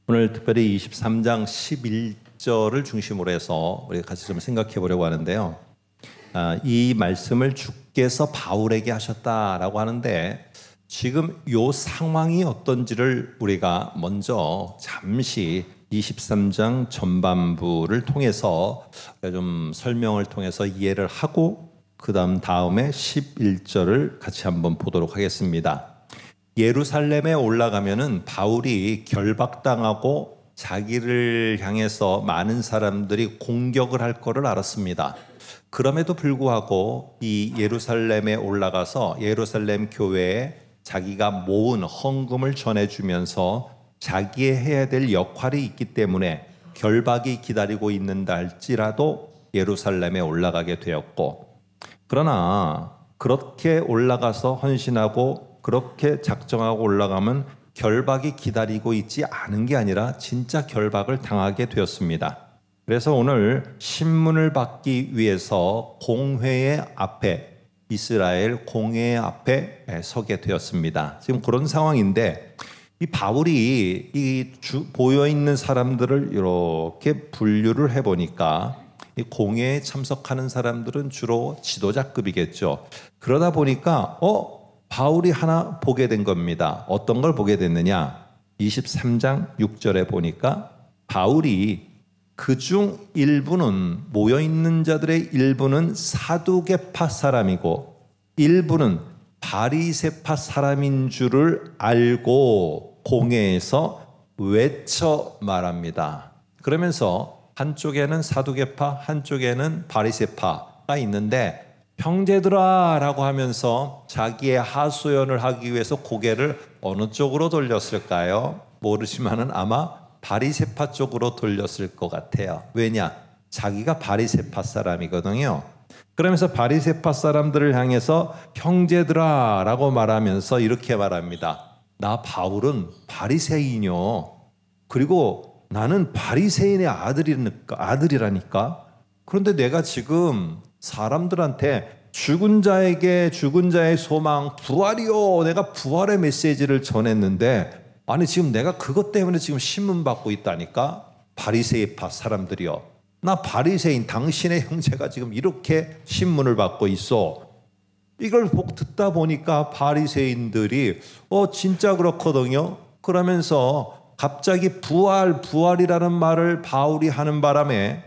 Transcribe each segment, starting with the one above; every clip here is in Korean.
오늘 특별히 23장 11절을 중심으로 해서 우리 같이 좀 생각해 보려고 하는데요. 이 말씀을 주께서 바울에게 하셨다라고 하는데 지금 이 상황이 어떤지를 우리가 먼저 잠시 23장 전반부를 통해서 좀 설명을 통해서 이해를 하고 다음에 11절을 같이 한번 보도록 하겠습니다. 예루살렘에 올라가면은 바울이 결박당하고 자기를 향해서 많은 사람들이 공격을 할 거를 알았습니다. 그럼에도 불구하고 이 예루살렘에 올라가서 예루살렘 교회에 자기가 모은 헌금을 전해주면서 자기의 해야 될 역할이 있기 때문에 결박이 기다리고 있는다 할지라도 예루살렘에 올라가게 되었고, 그러나 그렇게 올라가서 헌신하고 그렇게 작정하고 올라가면 결박이 기다리고 있지 않은 게 아니라 진짜 결박을 당하게 되었습니다. 그래서 오늘 신문을 받기 위해서 공회의 앞에, 이스라엘 공회 앞에 서게 되었습니다. 지금 그런 상황인데 이 바울이 보여 있는 사람들을 이렇게 분류를 해보니까 이 공회에 참석하는 사람들은 주로 지도자급이겠죠. 그러다 보니까 바울이 하나 보게 된 겁니다. 어떤 걸 보게 됐느냐? 23장 6절에 보니까 바울이 그중 일부는, 모여있는 자들의 일부는 사두개파 사람이고 일부는 바리새파 사람인 줄을 알고 공회에서 외쳐 말합니다. 그러면서 한쪽에는 사두개파, 한쪽에는 바리새파가 있는데 형제들아 라고 하면서 자기의 하소연을 하기 위해서 고개를 어느 쪽으로 돌렸을까요? 모르지만은 아마 바리새파 쪽으로 돌렸을 것 같아요. 왜냐? 자기가 바리새파 사람이거든요. 그러면서 바리새파 사람들을 향해서 형제들아 라고 말하면서 이렇게 말합니다. 나 바울은 바리새인이요. 그리고 나는 바리새인의 아들이라니까. 그런데 내가 지금 사람들한테 죽은 자에게 죽은 자의 소망 부활이요, 내가 부활의 메시지를 전했는데 아니 지금 내가 그것 때문에 지금 신문 받고 있다니까. 바리새파 사람들이요, 나 바리새인 당신의 형제가 지금 이렇게 신문을 받고 있어. 이걸 듣다 보니까 바리새인들이 진짜 그렇거든요. 그러면서 갑자기 부활이라는 말을 바울이 하는 바람에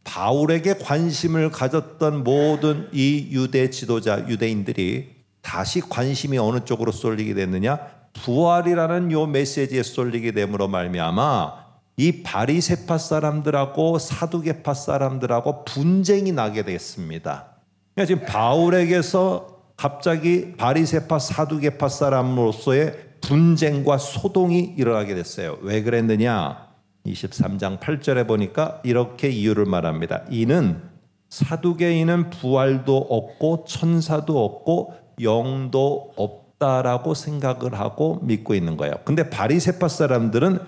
바울에게 관심을 가졌던 모든 이 유대 지도자, 유대인들이 다시 관심이 어느 쪽으로 쏠리게 됐느냐? 부활이라는 요 메시지에 쏠리게 됨으로 말미암아 이 바리새파 사람들하고 사두개파 사람들하고 분쟁이 나게 됐습니다. 그러니까 지금 바울에게서 갑자기 바리새파 사두개파 사람으로서의 분쟁과 소동이 일어나게 됐어요. 왜 그랬느냐? 23장 8절에 보니까 이렇게 이유를 말합니다. 이는 사두개인은 부활도 없고 천사도 없고 영도 없다라고 생각을 하고 믿고 있는 거예요. 근데 바리새파 사람들은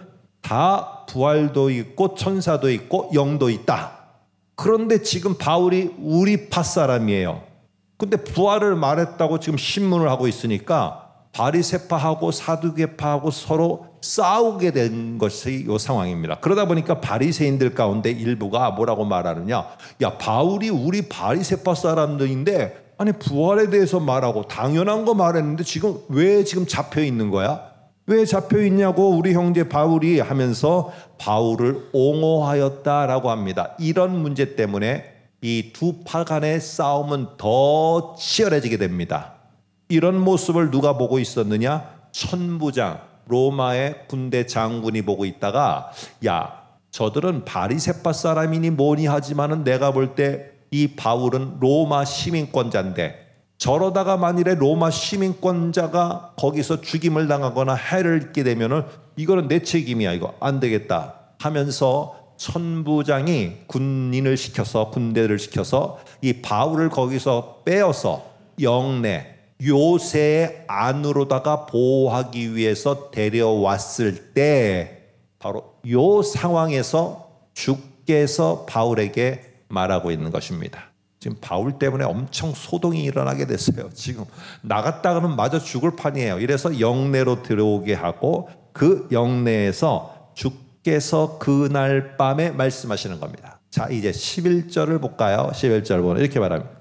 다 부활도 있고 천사도 있고 영도 있다. 그런데 지금 바울이 우리 파 사람이에요. 근데 부활을 말했다고 지금 신문을 하고 있으니까 바리새파하고 사두개파하고 서로 싸우게 된 것이 이 상황입니다. 그러다 보니까 바리새인들 가운데 일부가 뭐라고 말하느냐? 야, 바울이 우리 바리새파 사람들인데 아니 부활에 대해서 말하고 당연한 거 말했는데 지금 왜 지금 잡혀 있는 거야? 왜 잡혀 있냐고 우리 형제 바울이 하면서 바울을 옹호하였다라고 합니다. 이런 문제 때문에 이 두 파 간의 싸움은 더 치열해지게 됩니다. 이런 모습을 누가 보고 있었느냐? 천부장, 로마의 군대 장군이 보고 있다가 야, 저들은 바리새파 사람이니 뭐니 하지만은 내가 볼 때 이 바울은 로마 시민권자인데 저러다가 만일에 로마 시민권자가 거기서 죽임을 당하거나 해를 입게 되면은 이거는 내 책임이야. 이거 안 되겠다 하면서 천부장이 군대를 시켜서 이 바울을 거기서 빼어서 영내 요새 안으로다가 보호하기 위해서 데려왔을 때 바로 요 상황에서 주께서 바울에게 말하고 있는 것입니다. 지금 바울 때문에 엄청 소동이 일어나게 됐어요. 지금 나갔다가는 마저 죽을 판이에요. 이래서 영내로 들어오게 하고 그 영내에서 주께서 그날 밤에 말씀하시는 겁니다. 자, 이제 11절을 볼까요? 11절 보면 이렇게 말합니다.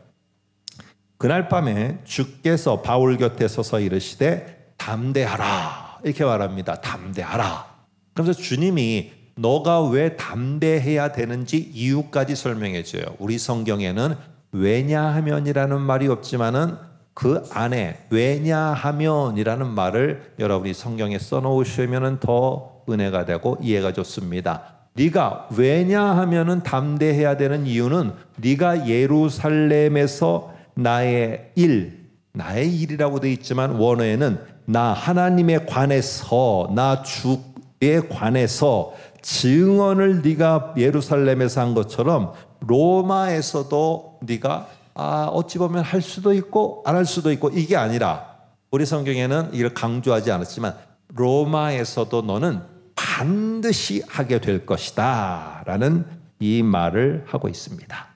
그날 밤에 주께서 바울 곁에 서서 이르시되 담대하라, 이렇게 말합니다. 담대하라. 그래서 주님이 너가 왜 담대해야 되는지 이유까지 설명해 줘요. 우리 성경에는 왜냐하면이라는 말이 없지만은 그 안에 왜냐하면이라는 말을 여러분이 성경에 써놓으시면 더 은혜가 되고 이해가 좋습니다. 네가 왜냐하면은 담대해야 되는 이유는 네가 예루살렘에서 나의 일이라고 되어 있지만 원어에는 나 하나님에 관해서, 나 주에 관해서 증언을 네가 예루살렘에서 한 것처럼 로마에서도 네가 어찌 보면 할 수도 있고 안 할 수도 있고, 이게 아니라 우리 성경에는 이걸 강조하지 않았지만 로마에서도 너는 반드시 하게 될 것이다 라는 이 말을 하고 있습니다.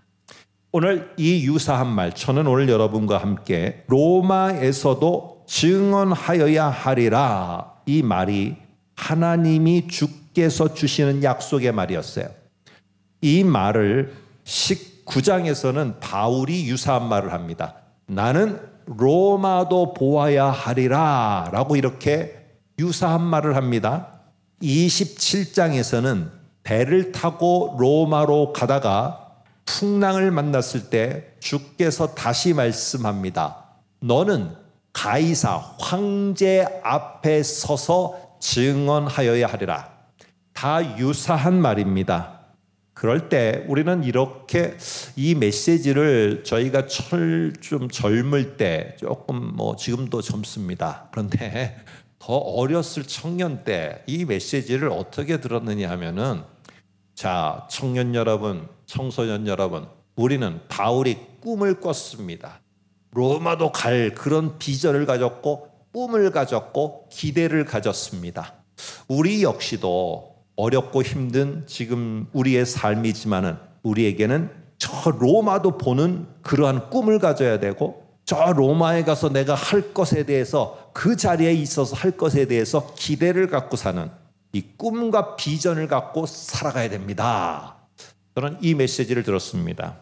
오늘 이 유사한 말, 저는 오늘 여러분과 함께 로마에서도 증언하여야 하리라, 이 말이 하나님이 주께서 주시는 약속의 말이었어요. 이 말을 19장에서는 바울이 유사한 말을 합니다. 나는 로마도 보아야 하리라 라고 이렇게 유사한 말을 합니다. 27장에서는 배를 타고 로마로 가다가 풍랑을 만났을 때 주께서 다시 말씀합니다. 너는 가이사 황제 앞에 서서 증언하여야 하리라. 다 유사한 말입니다. 그럴 때 우리는 이렇게 이 메시지를 저희가 좀 젊을 때, 조금 지금도 젊습니다. 그런데 더 어렸을 청년 때 이 메시지를 어떻게 들었느냐 하면은, 자, 청년 여러분, 청소년 여러분, 우리는 바울이 꿈을 꿨습니다. 로마도 갈 그런 비전을 가졌고 꿈을 가졌고 기대를 가졌습니다. 우리 역시도 어렵고 힘든 지금 우리의 삶이지만은 우리에게는 저 로마도 보는 그러한 꿈을 가져야 되고, 저 로마에 가서 내가 할 것에 대해서, 그 자리에 있어서 할 것에 대해서 기대를 갖고 사는 이 꿈과 비전을 갖고 살아가야 됩니다. 저는 이 메시지를 들었습니다.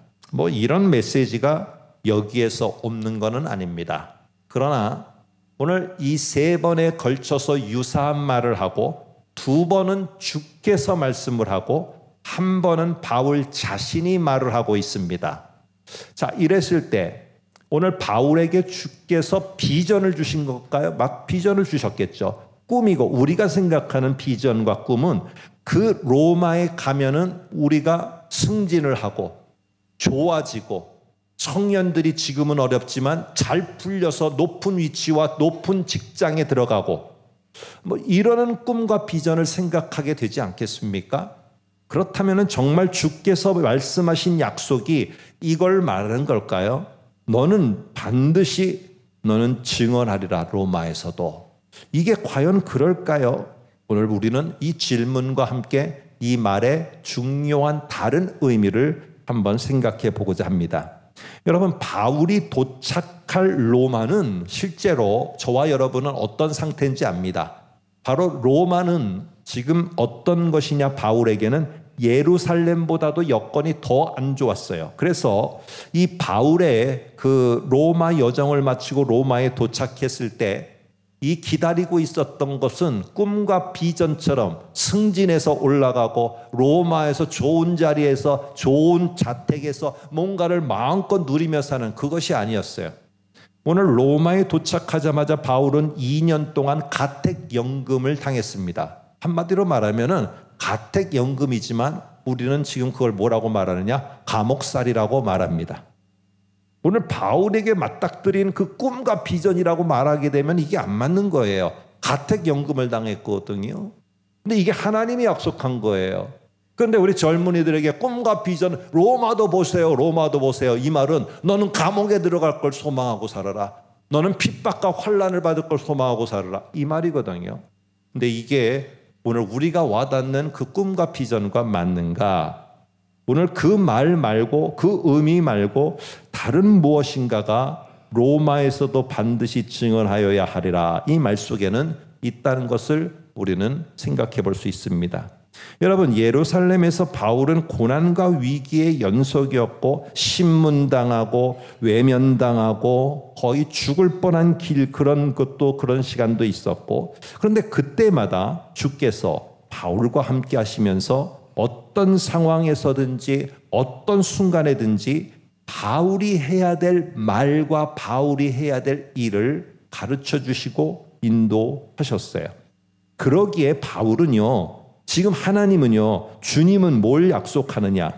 이런 메시지가 여기에서 없는 것은 아닙니다. 그러나 오늘 이 3번에 걸쳐서 유사한 말을 하고, 2번은 주께서 말씀을 하고, 1번은 바울 자신이 말을 하고 있습니다. 자, 이랬을 때 오늘 바울에게 주께서 비전을 주신 걸까요? 막 비전을 주셨겠죠. 꿈이고, 우리가 생각하는 비전과 꿈은 그 로마에 가면은 우리가 승진을 하고 좋아지고, 청년들이 지금은 어렵지만 잘 풀려서 높은 위치와 높은 직장에 들어가고, 이러는 꿈과 비전을 생각하게 되지 않겠습니까? 그렇다면 정말 주께서 말씀하신 약속이 이걸 말하는 걸까요? 너는 반드시 너는 증언하리라, 로마에서도. 이게 과연 그럴까요? 오늘 우리는 이 질문과 함께 이 말의 중요한 다른 의미를 한번 생각해 보고자 합니다. 여러분, 바울이 도착할 로마는 실제로 저와 여러분은 어떤 상태인지 압니다. 바로 로마는 지금 어떤 것이냐, 바울에게는 예루살렘보다도 여건이 더 안 좋았어요. 그래서 이 바울의 그 로마 여정을 마치고 로마에 도착했을 때 이 기다리고 있었던 것은 꿈과 비전처럼 승진해서 올라가고 로마에서 좋은 자리에서 좋은 자택에서 뭔가를 마음껏 누리며 사는 그것이 아니었어요. 오늘 로마에 도착하자마자 바울은 2년 동안 가택연금을 당했습니다. 한마디로 말하면은 가택연금이지만 우리는 지금 그걸 뭐라고 말하느냐? 감옥살이라고 말합니다. 오늘 바울에게 맞닥뜨린 그 꿈과 비전이라고 말하게 되면 이게 안 맞는 거예요. 가택연금을 당했거든요. 근데 이게 하나님이 약속한 거예요. 그런데 우리 젊은이들에게 꿈과 비전, 로마도 보세요, 로마도 보세요. 이 말은 너는 감옥에 들어갈 걸 소망하고 살아라. 너는 핍박과 환난을 받을 걸 소망하고 살아라. 이 말이거든요. 근데 이게 오늘 우리가 와닿는 그 꿈과 비전과 맞는가? 오늘 그 말 말고, 그 의미 말고 다른 무엇인가가 로마에서도 반드시 증언하여야 하리라, 이 말 속에는 있다는 것을 우리는 생각해 볼 수 있습니다. 여러분, 예루살렘에서 바울은 고난과 위기의 연속이었고 신문당하고 외면당하고 거의 죽을 뻔한 그런 시간도 있었고, 그런데 그때마다 주께서 바울과 함께 하시면서 어떤 상황에서든지 어떤 순간에든지 바울이 해야 될 말과 바울이 해야 될 일을 가르쳐 주시고 인도하셨어요. 그러기에 바울은요, 지금 하나님은요, 주님은 뭘 약속하느냐?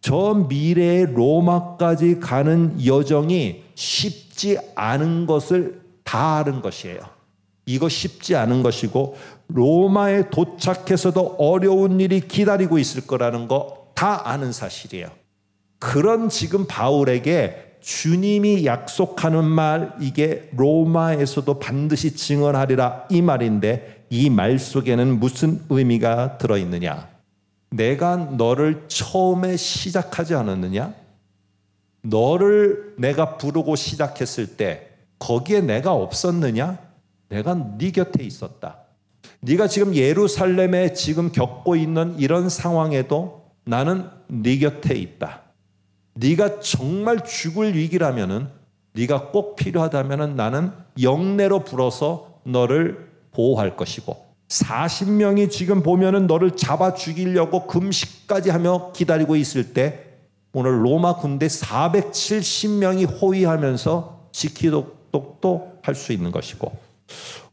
저 미래의 로마까지 가는 여정이 쉽지 않은 것을 다 아는 것이에요. 이거 쉽지 않은 것이고 로마에 도착해서도 어려운 일이 기다리고 있을 거라는 거 다 아는 사실이에요. 그런 지금 바울에게 주님이 약속하는 말, 이게 로마에서도 반드시 증언하리라, 이 말인데 이 말 속에는 무슨 의미가 들어있느냐? 내가 너를 처음에 시작하지 않았느냐? 너를 내가 부르고 시작했을 때 거기에 내가 없었느냐? 내가 네 곁에 있었다. 네가 지금 예루살렘에 지금 겪고 있는 이런 상황에도 나는 네 곁에 있다. 네가 정말 죽을 위기라면은, 네가 꼭 필요하다면은 나는 영내로 불어서 너를 보호할 것이고, 40명이 지금 보면은 너를 잡아 죽이려고 금식까지 하며 기다리고 있을 때 오늘 로마 군대 470명이 호위하면서 지키도록도 할 수 있는 것이고,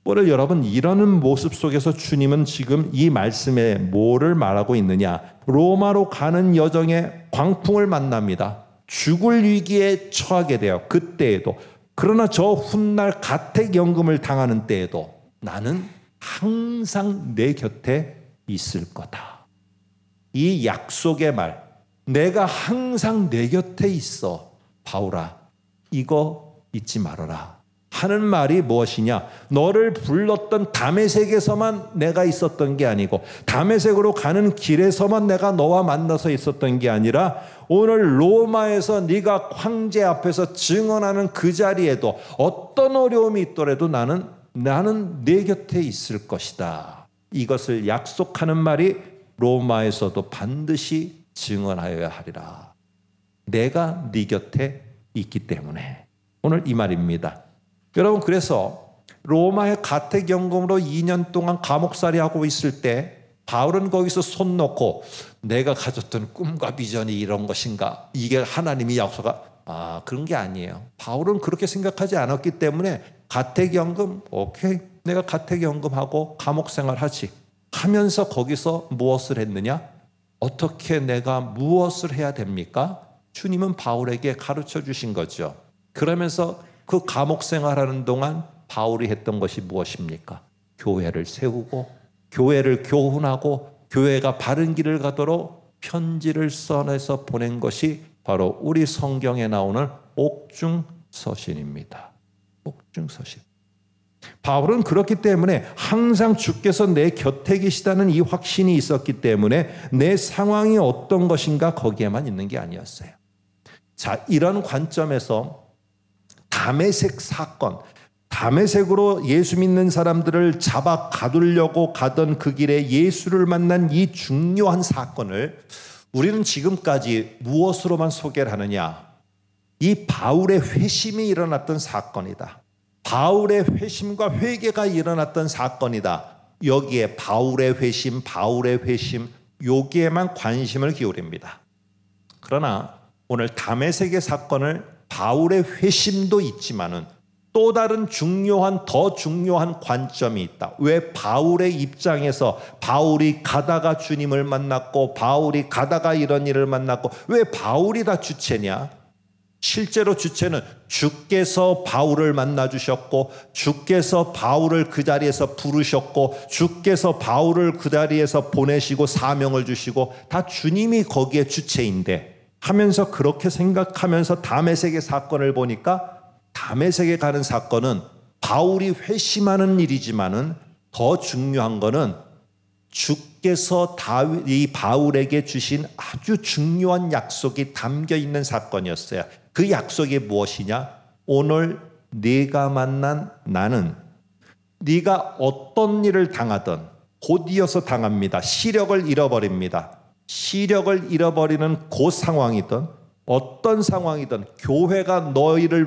오늘 여러분, 이러는 모습 속에서 주님은 지금 이 말씀에 뭐를 말하고 있느냐? 로마로 가는 여정에 광풍을 만납니다. 죽을 위기에 처하게 돼요. 그때에도. 그러나 저 훗날 가택연금을 당하는 때에도 나는 항상 내 곁에 있을 거다. 이 약속의 말, 내가 항상 내 곁에 있어, 바울아, 이거 잊지 말아라 하는 말이 무엇이냐? 너를 불렀던 다메섹에서만 내가 있었던 게 아니고, 다메섹으로 가는 길에서만 내가 너와 만나서 있었던 게 아니라, 오늘 로마에서 네가 황제 앞에서 증언하는 그 자리에도 어떤 어려움이 있더라도 나는 네 곁에 있을 것이다. 이것을 약속하는 말이 로마에서도 반드시 증언하여야 하리라. 내가 네 곁에 있기 때문에. 오늘 이 말입니다. 여러분, 그래서 로마의 가택연금으로 2년 동안 감옥살이 하고 있을 때 바울은 거기서 손 놓고 내가 가졌던 꿈과 비전이 이런 것인가? 이게 하나님이 그런 게 아니에요. 바울은 그렇게 생각하지 않았기 때문에 가택연금, 오케이, 내가 가택연금하고 감옥생활 하지 하면서 거기서 무엇을 했느냐? 어떻게 내가 무엇을 해야 됩니까? 주님은 바울에게 가르쳐 주신 거죠. 그러면서 그 감옥 생활하는 동안 바울이 했던 것이 무엇입니까? 교회를 세우고 교회를 교훈하고 교회가 바른 길을 가도록 편지를 써내서 보낸 것이 바로 우리 성경에 나오는 옥중서신입니다. 옥중서신. 바울은 그렇기 때문에 항상 주께서 내 곁에 계시다는 이 확신이 있었기 때문에 내 상황이 어떤 것인가 거기에만 있는 게 아니었어요. 자, 이런 관점에서 다메섹 사건, 다메섹으로 예수 믿는 사람들을 잡아 가두려고 가던 그 길에 예수를 만난 이 중요한 사건을 우리는 지금까지 무엇으로만 소개를 하느냐? 이 바울의 회심이 일어났던 사건이다. 바울의 회심과 회개가 일어났던 사건이다. 여기에 바울의 회심, 여기에만 관심을 기울입니다. 그러나 오늘 다메섹의 사건을 바울의 회심도 있지만은 또 다른 더 중요한 관점이 있다. 왜 바울의 입장에서 바울이 가다가 주님을 만났고 바울이 가다가 이런 일을 만났고 왜 바울이 다 주체냐? 실제로 주체는 주께서 바울을 만나 주셨고 주께서 바울을 그 자리에서 부르셨고 주께서 바울을 그 자리에서 보내시고 사명을 주시고 다 주님이 거기에 주체인데 하면서 그렇게 생각하면서 다메섹의 사건을 보니까 다메섹에 가는 사건은 바울이 회심하는 일이지만은 더 중요한 거는 주께서 이 바울에게 주신 아주 중요한 약속이 담겨 있는 사건이었어요. 그 약속이 무엇이냐? 오늘 네가 만난 나는 네가 어떤 일을 당하든 곧이어서 당합니다. 시력을 잃어버립니다. 시력을 잃어버리는 그 상황이든 어떤 상황이든 교회가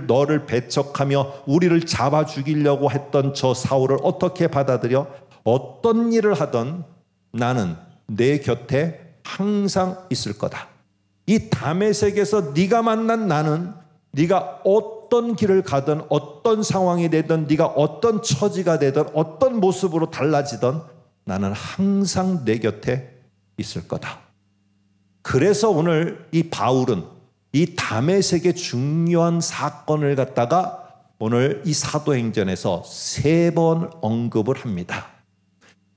너를 배척하며 우리를 잡아 죽이려고 했던 저 사울을 어떻게 받아들여? 어떤 일을 하든 나는 내 곁에 항상 있을 거다. 이 다메섹에서 네가 만난 나는 네가 어떤 길을 가든 어떤 상황이 되든 네가 어떤 처지가 되든 어떤 모습으로 달라지든 나는 항상 내 곁에 있을 거다. 그래서 오늘 이 바울은 이 다메섹의 중요한 사건을 갖다가 오늘 이 사도행전에서 3번 언급을 합니다.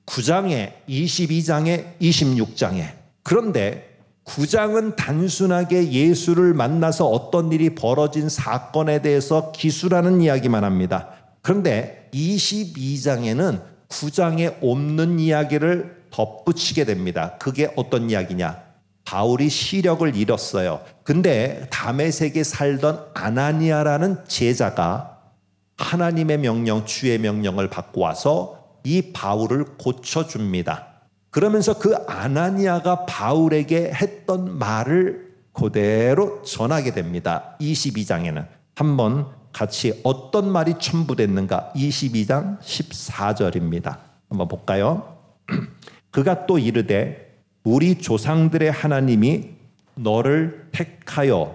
9장에 22장에 26장에. 그런데 9장은 단순하게 예수를 만나서 어떤 일이 벌어진 사건에 대해서 기술하는 이야기만 합니다. 그런데 22장에는 9장에 없는 이야기를 덧붙이게 됩니다. 그게 어떤 이야기냐? 바울이 시력을 잃었어요. 근데 다메섹에 살던 아나니아라는 제자가 하나님의 명령, 주의 명령을 받고 와서 이 바울을 고쳐줍니다. 그러면서 그 아나니아가 바울에게 했던 말을 그대로 전하게 됩니다. 22장에는 한번 같이 어떤 말이 첨부됐는가? 22장 14절입니다. 한번 볼까요? 그가 또 이르되 우리 조상들의 하나님이 너를 택하여,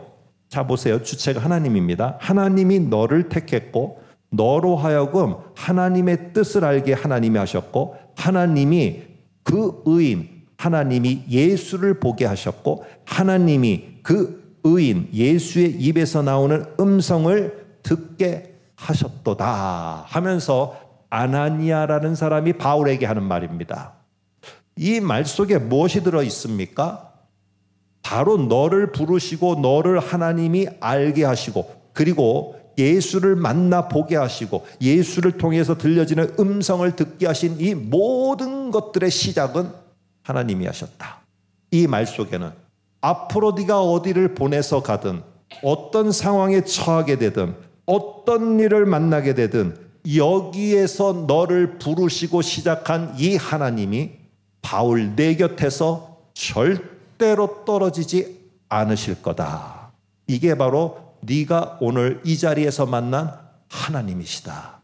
자 보세요, 주체가 하나님입니다. 하나님이 너를 택했고 너로 하여금 하나님의 뜻을 알게 하나님이 하셨고 하나님이 그 의인 하나님이 예수를 보게 하셨고 하나님이 그 의인 예수의 입에서 나오는 음성을 듣게 하셨도다 하면서 아나니아라는 사람이 바울에게 하는 말입니다. 이 말 속에 무엇이 들어 있습니까? 바로 너를 부르시고 너를 하나님이 알게 하시고 그리고 예수를 만나 보게 하시고 예수를 통해서 들려지는 음성을 듣게 하신 이 모든 것들의 시작은 하나님이 하셨다. 이 말 속에는 앞으로 네가 어디를 보내서 가든 어떤 상황에 처하게 되든 어떤 일을 만나게 되든 여기에서 너를 부르시고 시작한 이 하나님이 바울 내 곁에서 절대로 떨어지지 않으실 거다. 이게 바로 네가 오늘 이 자리에서 만난 하나님이시다.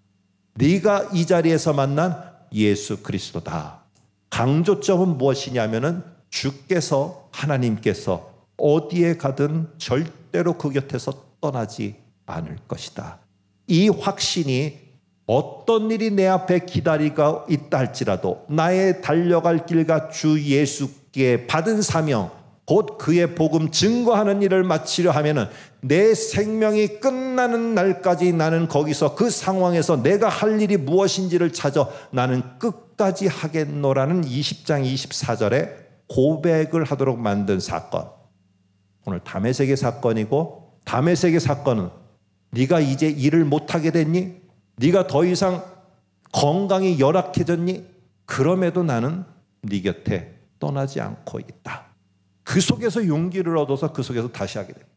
네가 이 자리에서 만난 예수 그리스도다. 강조점은 무엇이냐면은 주께서 하나님께서 어디에 가든 절대로 그 곁에서 떠나지 않을 것이다. 이 확신이 어떤 일이 내 앞에 기다리고 있다 할지라도 나의 달려갈 길과 주 예수께 받은 사명 곧 그의 복음 증거하는 일을 마치려 하면은 내 생명이 끝나는 날까지 나는 거기서 그 상황에서 내가 할 일이 무엇인지를 찾아 나는 끝까지 하겠노라는 20장 24절에 고백을 하도록 만든 사건. 오늘 다메섹의 사건이고 다메섹의 사건은 네가 이제 일을 못하게 됐니? 네가 더 이상 건강이 열악해졌니? 그럼에도 나는 네 곁에 떠나지 않고 있다. 그 속에서 용기를 얻어서 그 속에서 다시 하게 됩니다.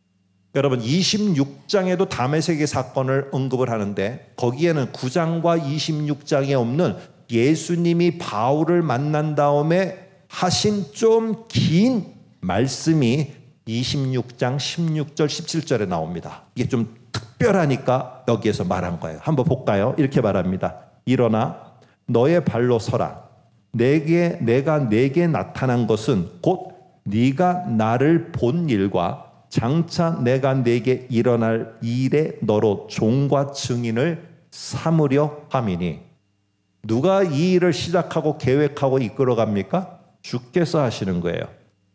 여러분 26장에도 다메섹의 사건을 언급을 하는데 거기에는 9장과 26장에 없는 예수님이 바울을 만난 다음에 하신 좀 긴 말씀이 26장 16절 17절에 나옵니다. 이게 좀 특별하니까 여기에서 말한 거예요. 한번 볼까요? 이렇게 말합니다. 일어나 너의 발로 서라. 내가 내게 나타난 것은 곧 네가 나를 본 일과 장차 내가 내게 일어날 일에 너로 종과 증인을 삼으려 함이니. 누가 이 일을 시작하고 계획하고 이끌어갑니까? 주께서 하시는 거예요.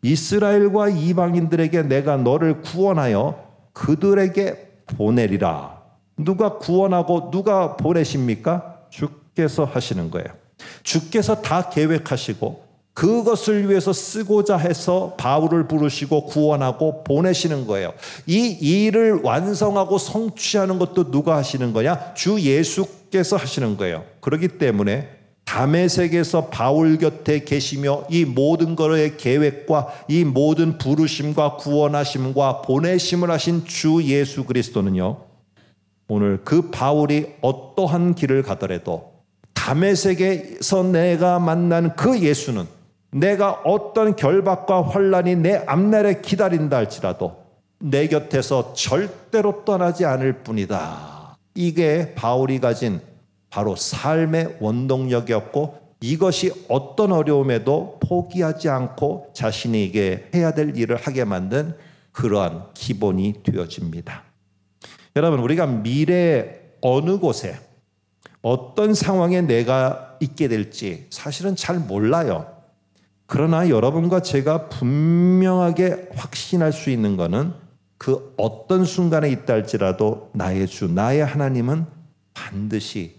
이스라엘과 이방인들에게 내가 너를 구원하여 그들에게 보내리라. 누가 구원하고 누가 보내십니까? 주께서 하시는 거예요. 주께서 다 계획하시고 그것을 위해서 쓰고자 해서 바울을 부르시고 구원하고 보내시는 거예요. 이 일을 완성하고 성취하는 것도 누가 하시는 거냐? 주 예수께서 하시는 거예요. 그렇기 때문에 다메섹에서 바울 곁에 계시며 이 모든 것의 계획과 이 모든 부르심과 구원하심과 보내심을 하신 주 예수 그리스도는요, 오늘 그 바울이 어떠한 길을 가더라도 다메섹에서 내가 만난 그 예수는 내가 어떤 결박과 환난이 내 앞날에 기다린다 할지라도 내 곁에서 절대로 떠나지 않을 뿐이다. 이게 바울이 가진 바로 삶의 원동력이었고, 이것이 어떤 어려움에도 포기하지 않고 자신에게 해야 될 일을 하게 만든 그러한 기본이 되어집니다. 여러분, 우리가 미래에 어느 곳에 어떤 상황에 내가 있게 될지 사실은 잘 몰라요. 그러나 여러분과 제가 분명하게 확신할 수 있는 것은 그 어떤 순간에 있다 할지라도 나의 주, 나의 하나님은 반드시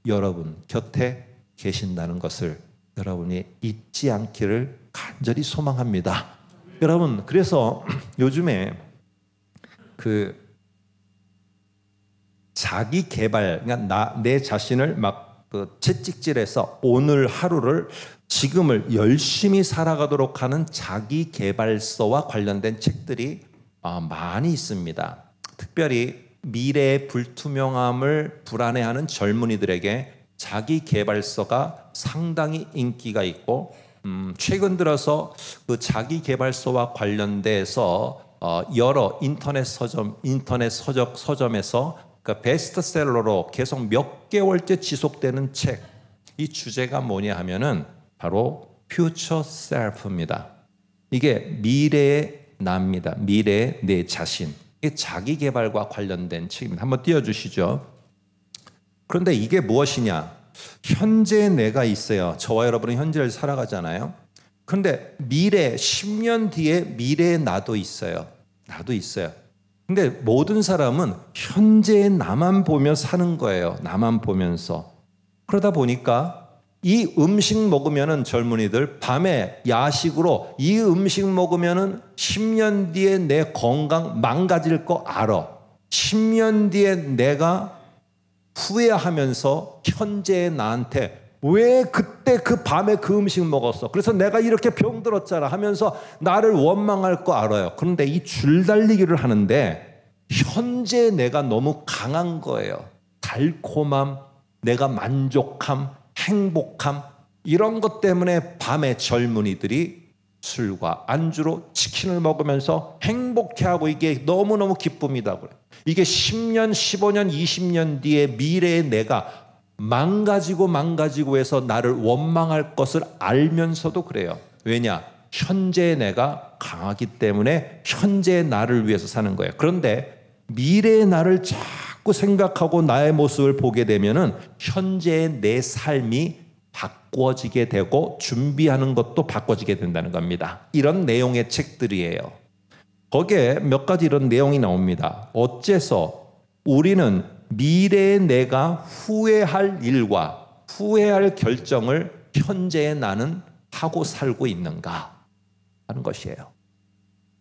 여러분 곁에 계신다는 것을 여러분이 잊지 않기를 간절히 소망합니다. 여러분, 그래서 요즘에 그 자기 개발, 그러니까 내 자신을 막 그 채찍질해서 오늘 하루를 지금을 열심히 살아가도록 하는 자기 개발서와 관련된 책들이 많이 있습니다. 특별히 미래의 불투명함을 불안해하는 젊은이들에게 자기 개발서가 상당히 인기가 있고, 최근 들어서 그 자기 개발서와 관련돼서 여러 인터넷 서점에서 그 베스트셀러로 계속 몇 개월째 지속되는 책, 이 주제가 뭐냐 하면은 바로 퓨처 셀프입니다. 이게 미래의 나입니다. 미래의 내 자신. 이게 자기 개발과 관련된 책입니다. 한번 띄워주시죠. 그런데 이게 무엇이냐? 현재 내가 있어요. 저와 여러분은 현재를 살아가잖아요. 그런데 미래, 10년 뒤에 미래의 나도 있어요. 나도 있어요. 근데 모든 사람은 현재의 나만 보며 사는 거예요. 나만 보면서. 그러다 보니까 이 음식 먹으면은 젊은이들 밤에 야식으로 이 음식 먹으면은 10년 뒤에 내 건강 망가질 거 알아. 10년 뒤에 내가 후회하면서 현재의 나한테 왜 그때 그 밤에 그 음식 먹었어? 그래서 내가 이렇게 병들었잖아 하면서 나를 원망할 거 알아요. 그런데 이 줄달리기를 하는데 현재 내가 너무 강한 거예요. 달콤함, 내가 만족함, 행복함, 이런 것 때문에 밤에 젊은이들이 술과 안주로 치킨을 먹으면서 행복해하고 이게 너무너무 기쁨이다 그래요. 이게 10년, 15년, 20년 뒤에 미래의 내가 망가지고 해서 나를 원망할 것을 알면서도 그래요. 왜냐? 현재의 내가 강하기 때문에 현재의 나를 위해서 사는 거예요. 그런데 미래의 나를 자꾸 생각하고 나의 모습을 보게 되면은 현재의 내 삶이 바꿔지게 되고 준비하는 것도 바꿔지게 된다는 겁니다. 이런 내용의 책들이에요. 거기에 몇 가지 이런 내용이 나옵니다. 어째서 우리는 미래의 내가 후회할 일과 후회할 결정을 현재의 나는 하고 살고 있는가 하는 것이에요.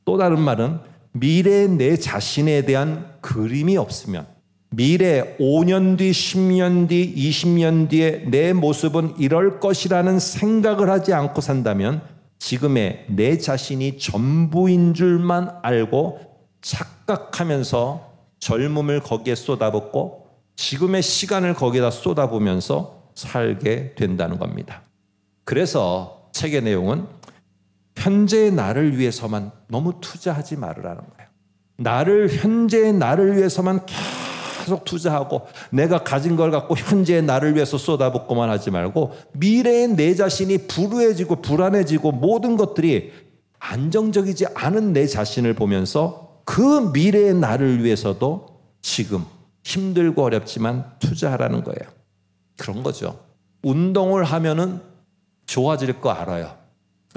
또 다른 말은 미래의 내 자신에 대한 그림이 없으면, 미래 5년 뒤, 10년 뒤, 20년 뒤에 내 모습은 이럴 것이라는 생각을 하지 않고 산다면 지금의 내 자신이 전부인 줄만 알고 착각하면서 젊음을 거기에 쏟아붓고 지금의 시간을 거기에다 쏟아부으면서 살게 된다는 겁니다. 그래서 책의 내용은 현재의 나를 위해서만 너무 투자하지 말으라는 거예요. 현재의 나를 위해서만 계속 투자하고 내가 가진 걸 갖고 현재의 나를 위해서 쏟아붓고만 하지 말고 미래의 내 자신이 불우해지고 불안해지고 모든 것들이 안정적이지 않은 내 자신을 보면서 그 미래의 나를 위해서도 지금 힘들고 어렵지만 투자하라는 거예요. 그런 거죠. 운동을 하면은 좋아질 거 알아요.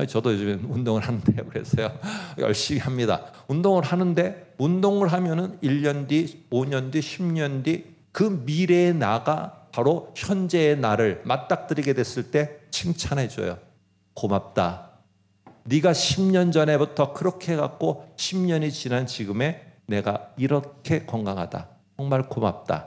저도 요즘에 운동을 하는데 그래서요. 열심히 합니다. 운동을 하는데 운동을 하면은 1년 뒤, 5년 뒤, 10년 뒤 그 미래의 나가 바로 현재의 나를 맞닥뜨리게 됐을 때 칭찬해 줘요. 고맙다. 네가 10년 전에부터 그렇게 해갖고 10년이 지난 지금에 내가 이렇게 건강하다. 정말 고맙다.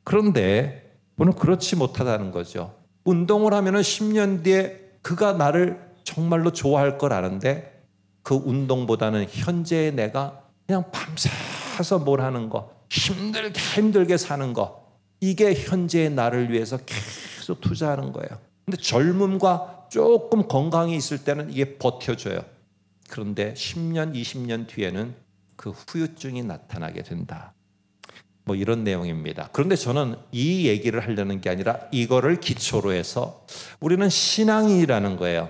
그런데 오늘 그렇지 못하다는 거죠. 운동을 하면은 10년 뒤에 그가 나를 정말로 좋아할 걸 아는데 그 운동보다는 현재의 내가 그냥 밤새서 뭘 하는 거, 힘들게 사는 거, 이게 현재의 나를 위해서 계속 투자하는 거예요. 근데 젊음과 조금 건강이 있을 때는 이게 버텨줘요. 그런데 10년, 20년 뒤에는 그 후유증이 나타나게 된다. 뭐 이런 내용입니다. 그런데 저는 이 얘기를 하려는 게 아니라 이거를 기초로 해서 우리는 신앙이라는 거예요.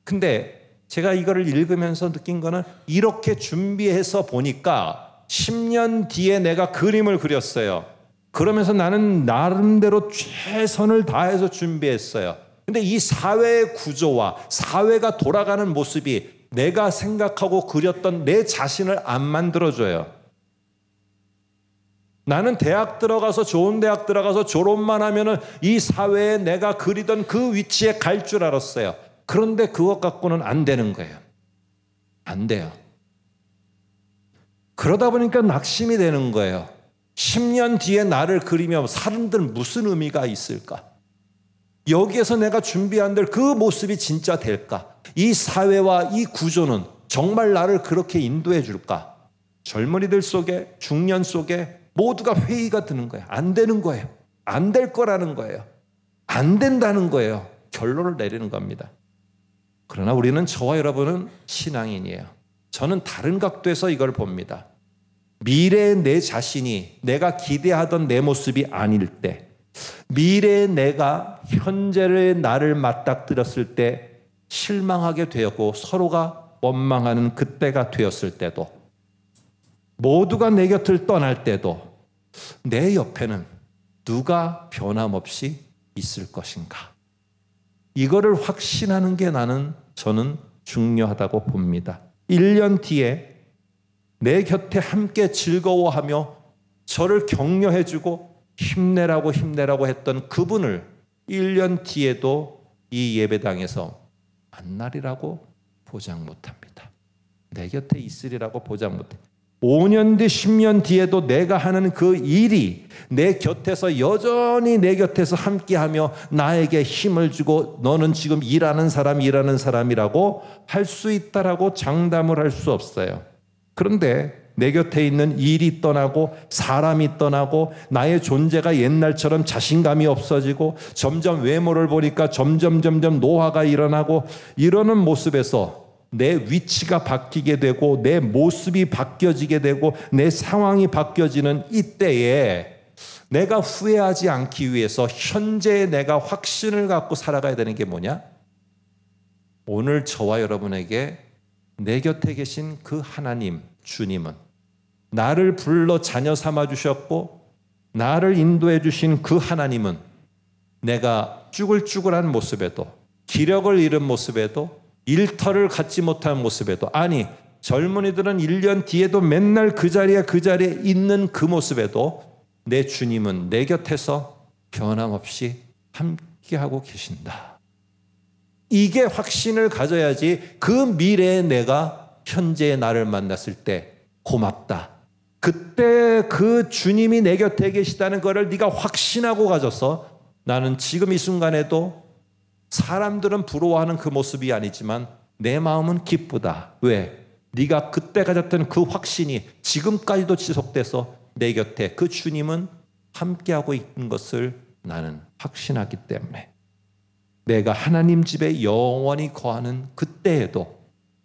근데 제가 이거를 읽으면서 느낀 거는 이렇게 준비해서 보니까 10년 뒤에 내가 그림을 그렸어요. 그러면서 나는 나름대로 최선을 다해서 준비했어요. 근데 이 사회의 구조와 사회가 돌아가는 모습이 내가 생각하고 그렸던 내 자신을 안 만들어줘요. 나는 대학 들어가서 좋은 대학 들어가서 졸업만 하면은 이 사회에 내가 그리던 그 위치에 갈 줄 알았어요. 그런데 그것 갖고는 안 되는 거예요. 안 돼요. 그러다 보니까 낙심이 되는 거예요. 10년 뒤에 나를 그리면 사람들은 무슨 의미가 있을까? 여기에서 내가 준비한 들 그 모습이 진짜 될까? 이 사회와 이 구조는 정말 나를 그렇게 인도해 줄까? 젊은이들 속에, 중년 속에 모두가 회의가 드는 거예요. 안 되는 거예요. 안 될 거라는 거예요. 안 된다는 거예요. 결론을 내리는 겁니다. 그러나 우리는, 저와 여러분은 신앙인이에요. 저는 다른 각도에서 이걸 봅니다. 미래의 내 자신이 내가 기대하던 내 모습이 아닐 때, 미래의 내가 현재의 나를 맞닥뜨렸을 때 실망하게 되었고 서로가 원망하는 그때가 되었을 때도, 모두가 내 곁을 떠날 때도 내 옆에는 누가 변함없이 있을 것인가? 이거를 확신하는 게 저는 중요하다고 봅니다. 1년 뒤에 내 곁에 함께 즐거워하며 저를 격려해주고 힘내라고 했던 그분을 1년 뒤에도 이 예배당에서 만나리라고 보장 못합니다. 내 곁에 있으리라고 보장 못해. 5년 뒤, 10년 뒤에도 내가 하는 그 일이 내 곁에서 여전히 내 곁에서 함께하며 나에게 힘을 주고 너는 지금 일하는 사람이라고 할 수 있다라고 장담을 할 수 없어요. 그런데 내 곁에 있는 일이 떠나고 사람이 떠나고 나의 존재가 옛날처럼 자신감이 없어지고 점점 외모를 보니까 점점 노화가 일어나고 이러는 모습에서 내 위치가 바뀌게 되고 내 모습이 바뀌어지게 되고 내 상황이 바뀌어지는 이때에 내가 후회하지 않기 위해서 현재의 내가 확신을 갖고 살아가야 되는 게 뭐냐? 오늘 저와 여러분에게 내 곁에 계신 그 하나님, 주님은 나를 불러 자녀 삼아 주셨고 나를 인도해 주신 그 하나님은 내가 쭈글쭈글한 모습에도, 기력을 잃은 모습에도, 일터를 갖지 못한 모습에도, 아니 젊은이들은 1년 뒤에도 맨날 그 자리에 있는 그 모습에도 내 주님은 내 곁에서 변함없이 함께하고 계신다. 이게 확신을 가져야지 그 미래의 내가 현재의 나를 만났을 때 고맙다. 그때 그 주님이 내 곁에 계시다는 것을 네가 확신하고 가져서 나는 지금 이 순간에도 사람들은 부러워하는 그 모습이 아니지만 내 마음은 기쁘다. 왜? 네가 그때 가졌던 그 확신이 지금까지도 지속돼서 내 곁에 그 주님은 함께하고 있는 것을 나는 확신하기 때문에 내가 하나님 집에 영원히 거하는 그때에도,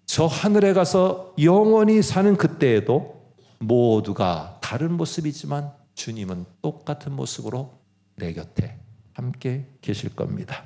저 하늘에 가서 영원히 사는 그때에도 모두가 다른 모습이지만 주님은 똑같은 모습으로 내 곁에 함께 계실 겁니다.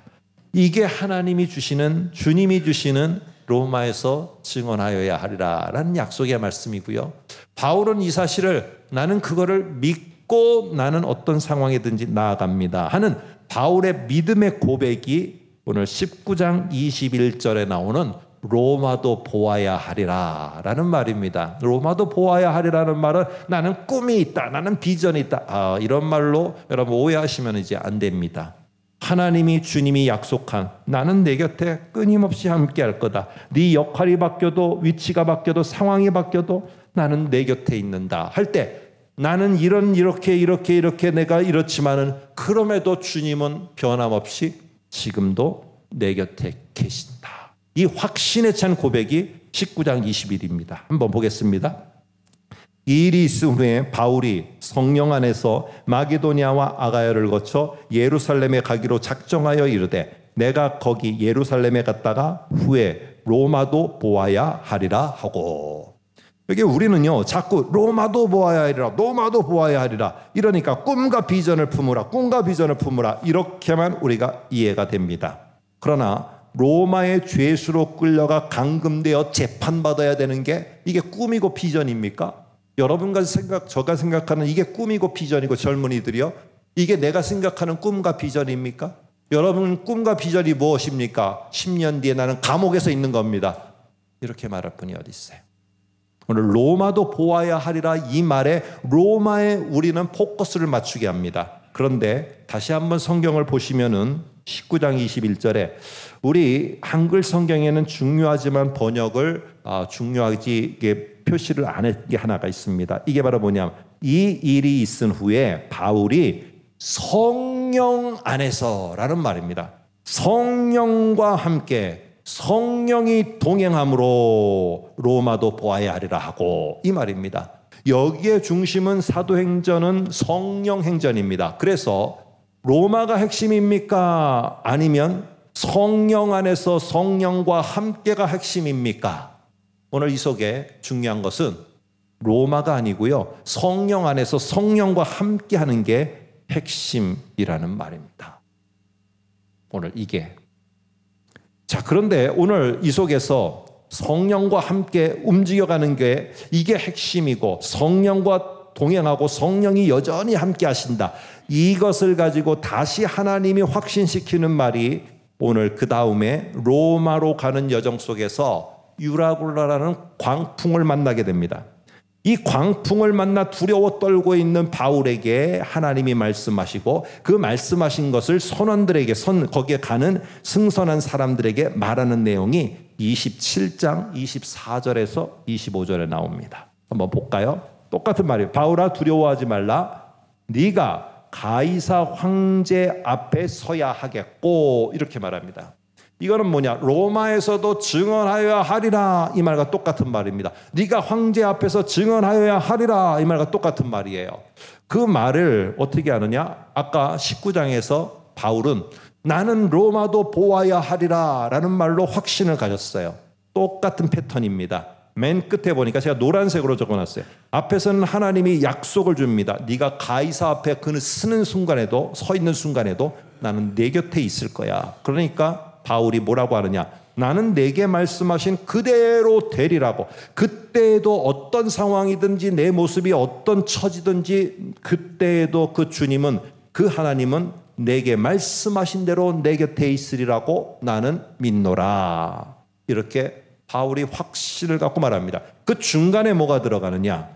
이게 하나님이 주시는, 주님이 주시는 로마에서 증언하여야 하리라 라는 약속의 말씀이고요. 바울은 이 사실을 나는 그거를 믿고 나는 어떤 상황이든지 나아갑니다 하는 바울의 믿음의 고백이 오늘 19장 21절에 나오는 로마도 보아야 하리라 라는 말입니다. 로마도 보아야 하리라는 말은 나는 꿈이 있다, 나는 비전이 있다, 이런 말로 여러분 오해하시면 이제 안 됩니다. 하나님이, 주님이 약속한 나는 내 곁에 끊임없이 함께 할 거다. 네 역할이 바뀌어도, 위치가 바뀌어도, 상황이 바뀌어도 나는 내 곁에 있는다 할 때 나는 이렇게 내가 이렇지만은 그럼에도 주님은 변함없이 지금도 내 곁에 계신다. 이 확신에 찬 고백이 19장 20일입니다. 한번 보겠습니다. 이 일이 있은 후에 바울이 성령 안에서 마게도니아와 아가야를 거쳐 예루살렘에 가기로 작정하여 이르되 내가 거기 예루살렘에 갔다가 후에 로마도 보아야 하리라 하고. 여기 우리는요 자꾸 로마도 보아야 하리라, 로마도 보아야 하리라 이러니까 꿈과 비전을 품으라 이렇게만 우리가 이해가 됩니다. 그러나 로마의 죄수로 끌려가 감금되어 재판받아야 되는 게 이게 꿈이고 비전입니까? 여러분과 제가 생각하는 이게 꿈이고 비전이고 젊은이들이요, 이게 내가 생각하는 꿈과 비전입니까? 여러분 꿈과 비전이 무엇입니까? 10년 뒤에 나는 감옥에서 있는 겁니다. 이렇게 말할 분이 어디 있어요? 오늘 로마도 보아야 하리라 이 말에 로마에 우리는 포커스를 맞추게 합니다. 그런데 다시 한번 성경을 보시면은 19장 21절에 우리 한글 성경에는 중요하지만 번역을 중요하게 표시를 안 한 게 하나가 있습니다. 이게 바로 뭐냐면 이 일이 있은 후에 바울이 성령 안에서라는 말입니다. 성령과 함께 성령이 동행함으로 로마도 보아야 하리라 하고 이 말입니다. 여기에 중심은 사도행전은 성령행전입니다. 그래서 로마가 핵심입니까? 아니면 성령 안에서 성령과 함께가 핵심입니까? 오늘 이 속에 중요한 것은 로마가 아니고요, 성령 안에서 성령과 함께하는 게 핵심이라는 말입니다. 오늘 이게 그런데 오늘 이 속에서 성령과 함께 움직여가는 게 이게 핵심이고 성령과 동행하고 성령이 여전히 함께 하신다, 이것을 가지고 다시 하나님이 확신시키는 말이 오늘 그 다음에 로마로 가는 여정 속에서 유라굴라라는 광풍을 만나게 됩니다. 이 광풍을 만나 두려워 떨고 있는 바울에게 하나님이 말씀하시고 그 말씀하신 것을 선원들에게 거기에 가는 승선한 사람들에게 말하는 내용이 27장 24절에서 25절에 나옵니다. 한번 볼까요? 똑같은 말이에요. 바울아 두려워하지 말라. 네가 가이사 황제 앞에 서야 하겠고 이렇게 말합니다. 이거는 뭐냐? 로마에서도 증언하여야 하리라 이 말과 똑같은 말입니다. 네가 황제 앞에서 증언하여야 하리라 이 말과 똑같은 말이에요. 그 말을 어떻게 하느냐? 아까 19장에서 바울은 나는 로마도 보아야 하리라 라는 말로 확신을 가졌어요. 똑같은 패턴입니다. 맨 끝에 보니까 제가 노란색으로 적어놨어요. 앞에서는 하나님이 약속을 줍니다. 네가 가이사 앞에 그는 서는 순간에도 나는 내 곁에 있을 거야. 그러니까 바울이 뭐라고 하느냐? 나는 내게 말씀하신 그대로 되리라고. 그때에도 어떤 상황이든지 내 모습이 어떤 처지든지 그때에도 그 주님은, 그 하나님은 내게 말씀하신 대로 내 곁에 있으리라고 나는 믿노라. 이렇게 바울이 확신을 갖고 말합니다. 그 중간에 뭐가 들어가느냐?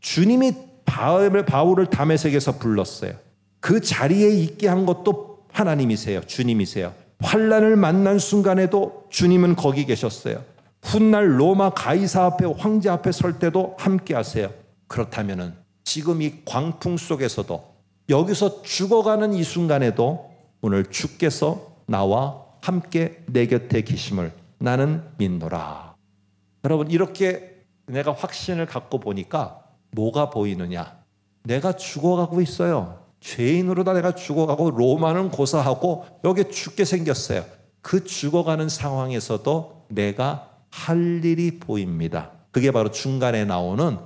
주님이 바울을 다메섹에서 불렀어요. 그 자리에 있게 한 것도 하나님이세요. 주님이세요. 환난을 만난 순간에도 주님은 거기 계셨어요. 훗날 로마 가이사 앞에 황제 앞에 설 때도 함께 하세요. 그렇다면은 지금 이 광풍 속에서도 여기서 죽어가는 이 순간에도 오늘 주께서 나와 함께 내 곁에 계심을 나는 믿노라. 여러분 이렇게 내가 확신을 갖고 보니까 뭐가 보이느냐? 내가 죽어가고 있어요. 죄인으로다 내가 죽어가고 로마는 고사하고 여기 죽게 생겼어요. 그 죽어가는 상황에서도 내가 할 일이 보입니다. 그게 바로 중간에 나오는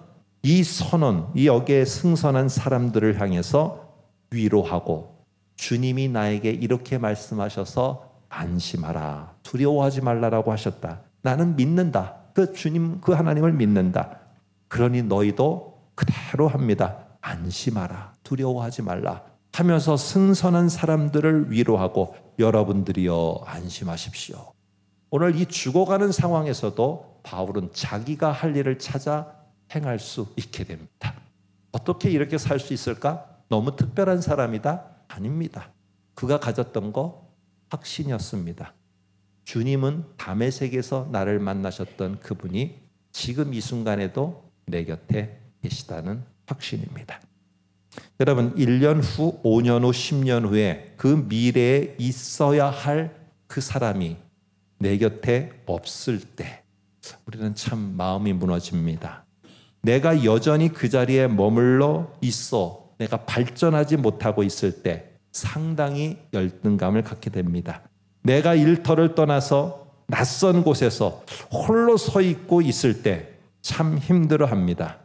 이 선언, 이 여기에 승선한 사람들을 향해서 위로하고 주님이 나에게 이렇게 말씀하셔서 안심하라, 두려워하지 말라라고 하셨다. 나는 믿는다. 그 주님, 그 하나님을 믿는다. 그러니 너희도 그대로 합니다. 안심하라, 두려워하지 말라 하면서 승선한 사람들을 위로하고 여러분들이여 안심하십시오. 오늘 이 죽어가는 상황에서도 바울은 자기가 할 일을 찾아 행할 수 있게 됩니다. 어떻게 이렇게 살 수 있을까? 너무 특별한 사람이다? 아닙니다. 그가 가졌던 거 확신이었습니다. 주님은 다메섹에서 나를 만나셨던 그분이 지금 이 순간에도 내 곁에 계시다는 확신입니다. 여러분 1년 후, 5년 후, 10년 후에 그 미래에 있어야 할 그 사람이 내 곁에 없을 때 우리는 참 마음이 무너집니다. 내가 여전히 그 자리에 머물러 있어 내가 발전하지 못하고 있을 때 상당히 열등감을 갖게 됩니다. 내가 일터를 떠나서 낯선 곳에서 홀로 서 있고 있을 때 참 힘들어합니다.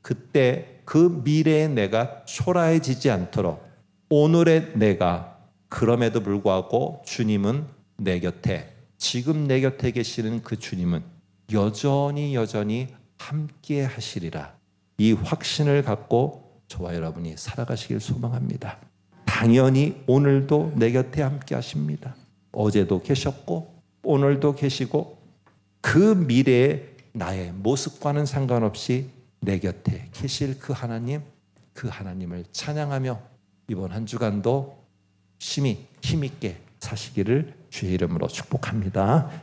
그때 그 미래의 내가 초라해지지 않도록 오늘의 내가 그럼에도 불구하고 주님은 내 곁에, 지금 내 곁에 계시는 그 주님은 여전히 함께 하시리라. 이 확신을 갖고 저와 여러분이 살아가시길 소망합니다. 당연히 오늘도 내 곁에 함께 하십니다. 어제도 계셨고 오늘도 계시고 그 미래의 나의 모습과는 상관없이 내 곁에 계실 그 하나님을 찬양하며 이번 한 주간도 심히 힘있게 사시기를 주의 이름으로 축복합니다.